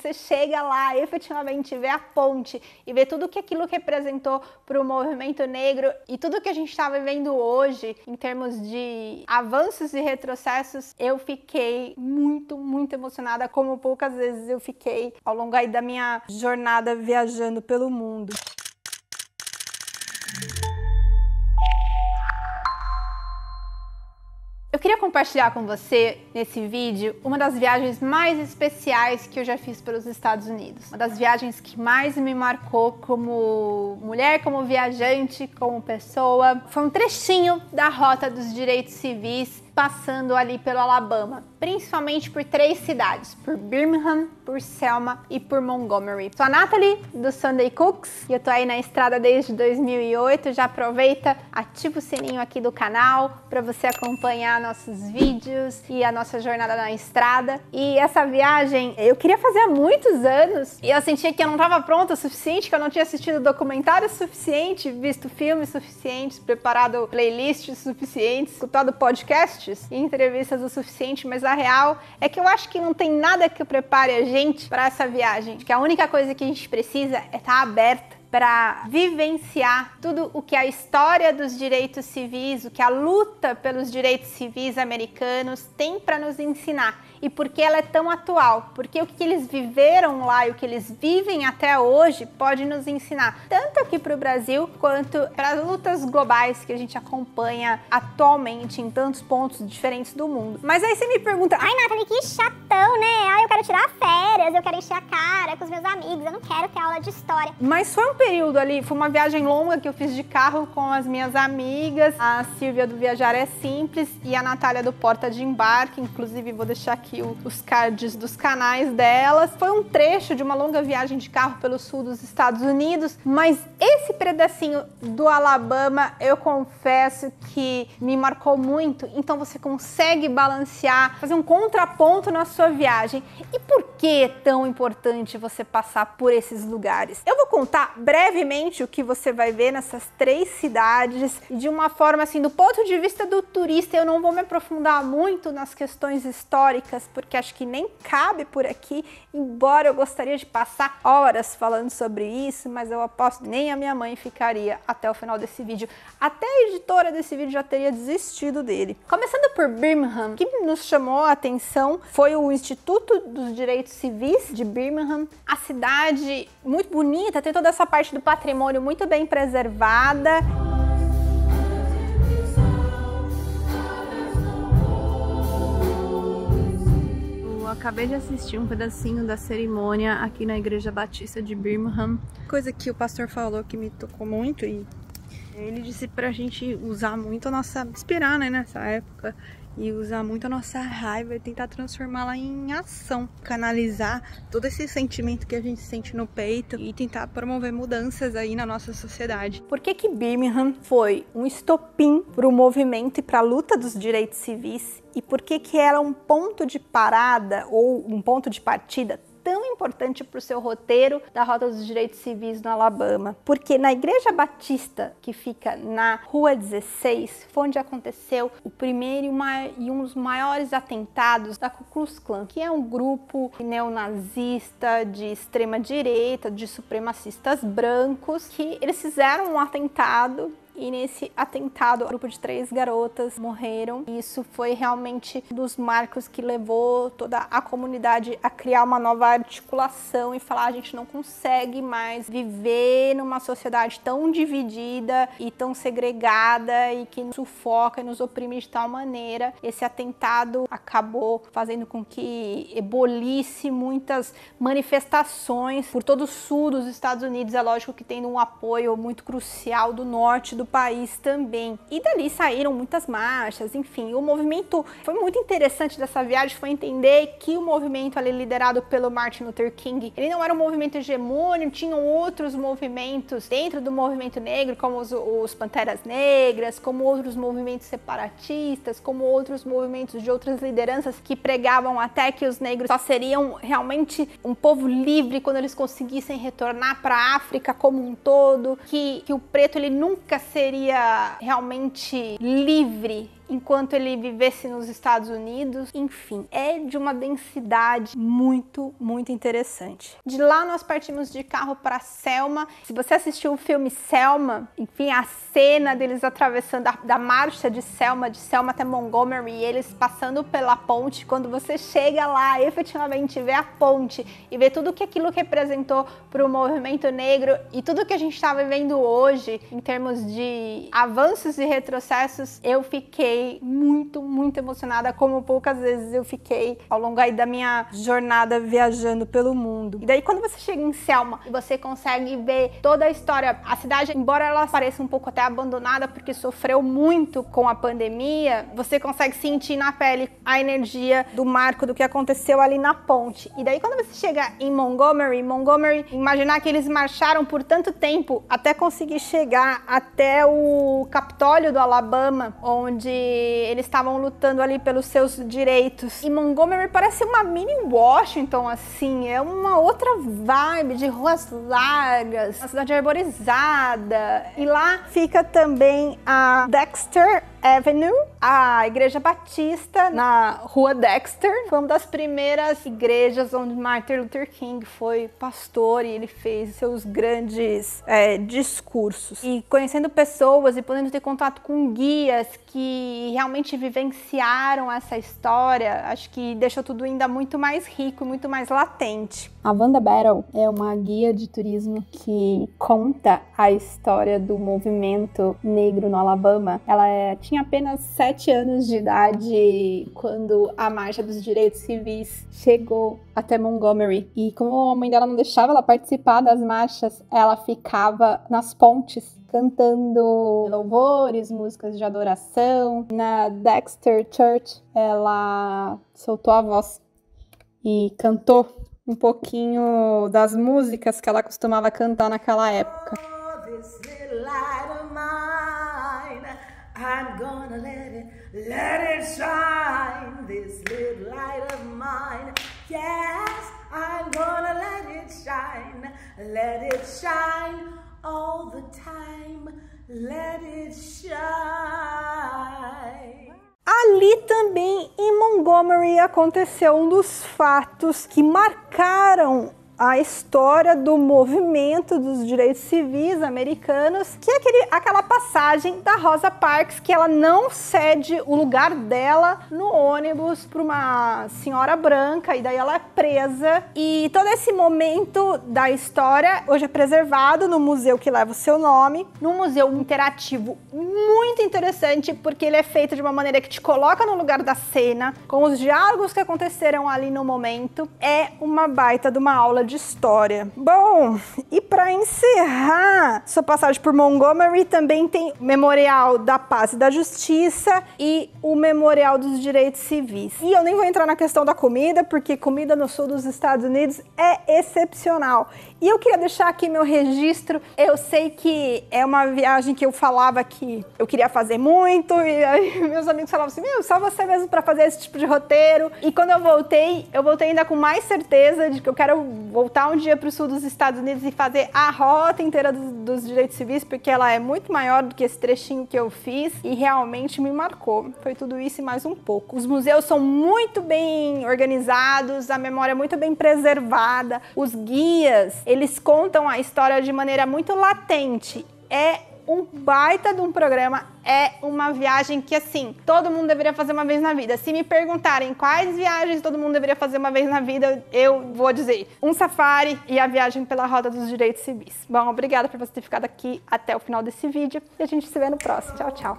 você chega lá, efetivamente vê a ponte e vê tudo que aquilo representou para o movimento negro e tudo que a gente está vivendo hoje em termos de avanços e retrocessos, eu fiquei muito, muito emocionada, como poucas vezes eu fiquei ao longo aí da minha jornada viajando pelo mundo. Eu queria compartilhar com você, nesse vídeo, uma das viagens mais especiais que eu já fiz pelos Estados Unidos. Uma das viagens que mais me marcou como mulher, como viajante, como pessoa. Foi um trechinho da Rota dos Direitos Civis, passando ali pelo Alabama, principalmente por 3 cidades, por Birmingham, por Selma e por Montgomery. Sou a Nathalie, do Sunday Cooks, e eu tô aí na estrada desde 2008, já aproveita, ativa o sininho aqui do canal para você acompanhar nossos vídeos e a nossa jornada na estrada. E essa viagem eu queria fazer há muitos anos, e eu sentia que eu não estava pronta o suficiente, que eu não tinha assistido documentário suficiente, visto filmes suficientes, preparado playlists suficientes, escutado podcasts e entrevistas o suficiente, mas a real é que eu acho que não tem nada que prepare a gente para essa viagem, que a única coisa que a gente precisa é estar aberta para vivenciar tudo o que a história dos direitos civis, o que a luta pelos direitos civis americanos tem para nos ensinar. E por que ela é tão atual, porque o que eles viveram lá e o que eles vivem até hoje pode nos ensinar, tanto aqui para o Brasil, quanto para as lutas globais que a gente acompanha atualmente em tantos pontos diferentes do mundo. Mas aí você me pergunta, ai Nathalie, que chatão, né? Ai, eu quero tirar férias, eu quero encher a cara com os meus amigos, eu não quero ter aula de história. Mas foi um período ali, foi uma viagem longa que eu fiz de carro com as minhas amigas, a Silvia do Viajar é Simples e a Natália do Porta de Embarque, inclusive vou deixar aqui os cards dos canais delas. Foi um trecho de uma longa viagem de carro pelo sul dos Estados Unidos, mas esse pedacinho do Alabama eu confesso que me marcou muito, então você consegue balancear, fazer um contraponto na sua viagem. E por que é tão importante você passar por esses lugares? Eu vou contar brevemente o que você vai ver nessas 3 cidades, de uma forma assim, do ponto de vista do turista, eu não vou me aprofundar muito nas questões históricas, porque acho que nem cabe por aqui, embora eu gostaria de passar horas falando sobre isso, mas eu aposto que nem a minha mãe ficaria até o final desse vídeo. Até a editora desse vídeo já teria desistido dele. Começando por Birmingham, o que nos chamou a atenção foi o Instituto dos Direitos Civis de Birmingham. A cidade muito bonita, tem toda essa parte do patrimônio muito bem preservada. Eu acabei de assistir um pedacinho da cerimônia aqui na Igreja Batista de Birmingham. Coisa que o pastor falou que me tocou muito, e ele disse pra gente usar muito a nossa... inspirar, né, nessa época, e usar muito a nossa raiva e tentar transformá-la em ação, canalizar todo esse sentimento que a gente sente no peito e tentar promover mudanças aí na nossa sociedade. Por que que Birmingham foi um estopim para o movimento e para a luta dos direitos civis? E por que que era um ponto de parada ou um ponto de partida tão importante para o seu roteiro da Rota dos Direitos Civis no Alabama? Porque na Igreja Batista, que fica na Rua 16, foi onde aconteceu o primeiro e um dos maiores atentados da Ku Klux Klan, que é um grupo neonazista de extrema direita, de supremacistas brancos, que eles fizeram um atentado. E nesse atentado, um grupo de 3 garotas morreram. E isso foi realmente um dos marcos que levou toda a comunidade a criar uma nova articulação e falar: a gente não consegue mais viver numa sociedade tão dividida e tão segregada e que nos sufoca e nos oprime de tal maneira. Esse atentado acabou fazendo com que ebolisse muitas manifestações por todo o sul dos Estados Unidos. É lógico que tendo um apoio muito crucial do norte do país também. E dali saíram muitas marchas, enfim. O movimento foi muito interessante dessa viagem, foi entender que o movimento ali liderado pelo Martin Luther King, ele não era um movimento hegemônico, tinham outros movimentos dentro do movimento negro, como os Panteras Negras, como outros movimentos separatistas, como outros movimentos de outras lideranças que pregavam até que os negros só seriam realmente um povo livre quando eles conseguissem retornar para a África como um todo, que o preto ele nunca seria realmente livre enquanto ele vivesse nos Estados Unidos. Enfim, é de uma densidade muito, muito interessante. De lá nós partimos de carro para Selma. Se você assistiu o filme Selma, enfim, a cena deles atravessando da marcha de Selma até Montgomery, e eles passando pela ponte, quando você chega lá, efetivamente vê a ponte e vê tudo que aquilo representou para o movimento negro e tudo que a gente está vivendo hoje em termos de avanços e retrocessos, eu fiquei muito, muito emocionada, como poucas vezes eu fiquei ao longo aí da minha jornada viajando pelo mundo. E daí quando você chega em Selma e você consegue ver toda a história, a cidade, embora ela pareça um pouco até abandonada porque sofreu muito com a pandemia, você consegue sentir na pele a energia do marco do que aconteceu ali na ponte. E daí quando você chega em Montgomery, imaginar que eles marcharam por tanto tempo até conseguir chegar até o Capitólio do Alabama, onde eles estavam lutando ali pelos seus direitos. E Montgomery parece uma mini Washington, assim, é uma outra vibe de ruas largas, uma cidade arborizada. E lá fica também a Dexter Avenue, a Igreja Batista na Rua Dexter. Foi uma das primeiras igrejas onde Martin Luther King foi pastor e ele fez seus grandes discursos. E conhecendo pessoas e podendo ter contato com guias que realmente vivenciaram essa história, acho que deixou tudo ainda muito mais rico e muito mais latente. A Wanda Battle é uma guia de turismo que conta a história do movimento negro no Alabama. Ela tinha apenas 7 anos de idade quando a Marcha dos Direitos Civis chegou até Montgomery. E como a mãe dela não deixava ela participar das marchas, ela ficava nas pontes cantando louvores, músicas de adoração. Na Dexter Church, ela soltou a voz e cantou um pouquinho das músicas que ela costumava cantar naquela época. I'm gonna let it shine, this little light of mine. Yes, I'm gonna let it shine all the time, let it shine. Ali também em Montgomery aconteceu um dos fatos que marcaram a história do movimento dos direitos civis americanos, que é aquela passagem da Rosa Parks, que ela não cede o lugar dela no ônibus para uma senhora branca, e daí ela é presa. E todo esse momento da história hoje é preservado no museu que leva o seu nome, num museu interativo muito interessante, porque ele é feito de uma maneira que te coloca no lugar da cena, com os diálogos que aconteceram ali no momento. É uma baita de uma aula de história. Bom, e para encerrar sua passagem por Montgomery, também tem o Memorial da Paz e da Justiça e o Memorial dos Direitos Civis. E eu nem vou entrar na questão da comida, porque comida no sul dos Estados Unidos é excepcional. E eu queria deixar aqui meu registro. Eu sei que é uma viagem que eu falava que eu queria fazer muito, e aí meus amigos falavam assim, meu, só você mesmo para fazer esse tipo de roteiro. E quando eu voltei ainda com mais certeza de que eu quero voltar um dia para o sul dos Estados Unidos e fazer a rota inteira dos direitos civis, porque ela é muito maior do que esse trechinho que eu fiz e realmente me marcou. Foi tudo isso e mais um pouco. Os museus são muito bem organizados, a memória é muito bem preservada, os guias, eles contam a história de maneira muito latente. É um baita de um programa, é uma viagem que, assim, todo mundo deveria fazer uma vez na vida. Se me perguntarem quais viagens todo mundo deveria fazer uma vez na vida, eu vou dizer um safari e a viagem pela Rota dos Direitos Civis. Bom, obrigada por você ter ficado aqui até o final desse vídeo e a gente se vê no próximo. Tchau, tchau.